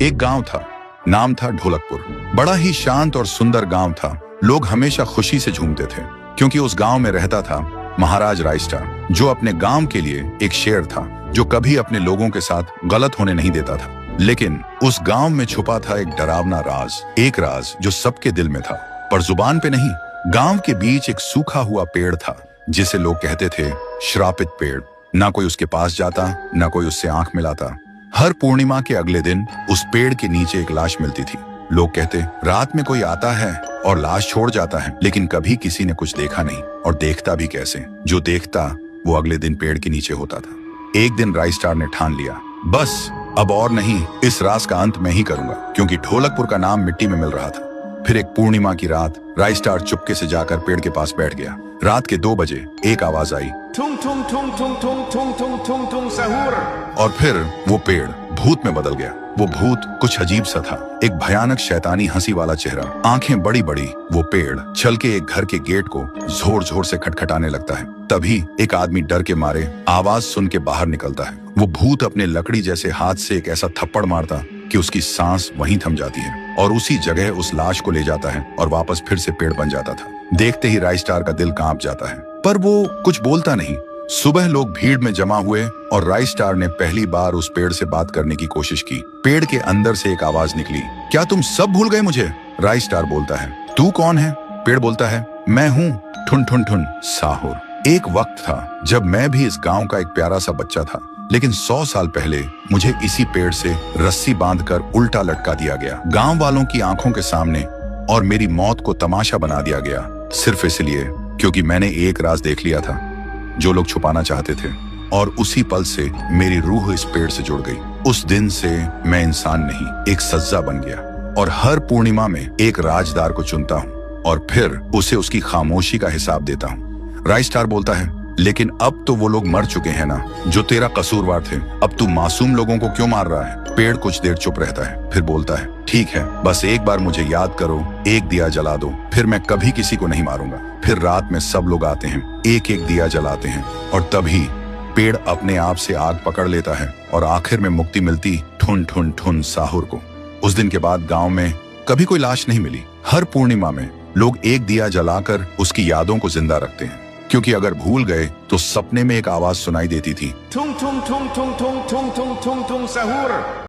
एक गांव था, नाम था ढोलकपुर। बड़ा ही शांत और सुंदर गांव था। लोग हमेशा खुशी से झूमते थे क्योंकि उस गांव में रहता था महाराज रायस्टार, जो अपने गांव के लिए एक शेर था, जो कभी अपने लोगों के साथ गलत होने नहीं देता था। लेकिन उस गांव में छुपा था एक डरावना राज, एक राज जो सबके दिल में था पर जुबान पे नहीं। गांव के बीच एक सूखा हुआ पेड़ था जिसे लोग कहते थे श्रापित पेड़। ना कोई उसके पास जाता, ना कोई उससे आंख मिलाता। हर पूर्णिमा के अगले दिन उस पेड़ के नीचे एक लाश मिलती थी। लोग कहते रात में कोई आता है और लाश छोड़ जाता है, लेकिन कभी किसी ने कुछ देखा नहीं, और देखता भी कैसे। जो देखता वो अगले दिन पेड़ के नीचे होता था। एक दिन रायस्टार ने ठान लिया, बस अब और नहीं, इस राज का अंत मैं ही करूंगा, क्योंकि ढोलकपुर का नाम मिट्टी में मिल रहा था। फिर एक पूर्णिमा की रात रायस्टार चुपके से जाकर पेड़ के पास बैठ गया। रात के 2 बजे एक आवाज आई, ठुंग ठुंग ठुंग ठुंग ठुंग ठुंग ठुंग ठुंग ठुंग सहूर। और फिर वो पेड़ भूत में बदल गया। वो भूत कुछ अजीब सा था, एक भयानक शैतानी हंसी वाला चेहरा, आंखें बड़ी बड़ी। वो पेड़ चल के एक घर के गेट को जोर जोर से खटखटाने लगता है। तभी एक आदमी डर के मारे आवाज सुन के बाहर निकलता है। वो भूत अपने लकड़ी जैसे हाथ से एक ऐसा थप्पड़ मारता कि उसकी सांस वहीं थम जाती है, और उसी जगह उस लाश को ले जाता है और वापस फिर से पेड़ बन जाता था। देखते ही रायस्टार का दिल कांप जाता है, पर वो कुछ बोलता नहीं। सुबह लोग भीड़ में जमा हुए और रायस्टार ने पहली बार उस पेड़ से बात करने की कोशिश की। पेड़ के अंदर से एक आवाज निकली, क्या तुम सब भूल गए मुझे? रायस्टार बोलता है, तू कौन है? पेड़ बोलता है, मैं हूँ ठुन ठुन ठुन साहुर। एक वक्त था जब मैं भी इस गांव का एक प्यारा सा बच्चा था, लेकिन 100 साल पहले मुझे इसी पेड़ से रस्सी बांधकर उल्टा लटका दिया गया, गांव वालों की आंखों के सामने, और मेरी मौत को तमाशा बना दिया गया, सिर्फ इसलिए क्योंकि मैंने एक राज देख लिया था जो लोग छुपाना चाहते थे। और उसी पल से मेरी रूह इस पेड़ से जुड़ गई। उस दिन से मैं इंसान नहीं, एक सज्जा बन गया, और हर पूर्णिमा में एक राजदार को चुनता हूँ और फिर उसे उसकी खामोशी का हिसाब देता हूँ। रायस्टार बोलता है, लेकिन अब तो वो लोग मर चुके हैं ना, जो तेरा कसूरवार थे। अब तू मासूम लोगों को क्यों मार रहा है? पेड़ कुछ देर चुप रहता है, फिर बोलता है, ठीक है, बस एक बार मुझे याद करो, एक दिया जला दो, फिर मैं कभी किसी को नहीं मारूंगा। फिर रात में सब लोग आते हैं, एक एक दिया जलाते हैं, और तभी पेड़ अपने आप से आग पकड़ लेता है, और आखिर में मुक्ति मिलती ठुन ठुन ठुन साहुर को। उस दिन के बाद गांव में कभी कोई लाश नहीं मिली। हर पूर्णिमा में लोग एक दिया जलाकर उसकी यादों को जिंदा रखते हैं, क्योंकि अगर भूल गए तो सपने में एक आवाज सुनाई देती थी, ठुंग ठुंग ठुंग ठुंग ठुंग ठुंग ठुंग ठुंग ठुंग सहूर।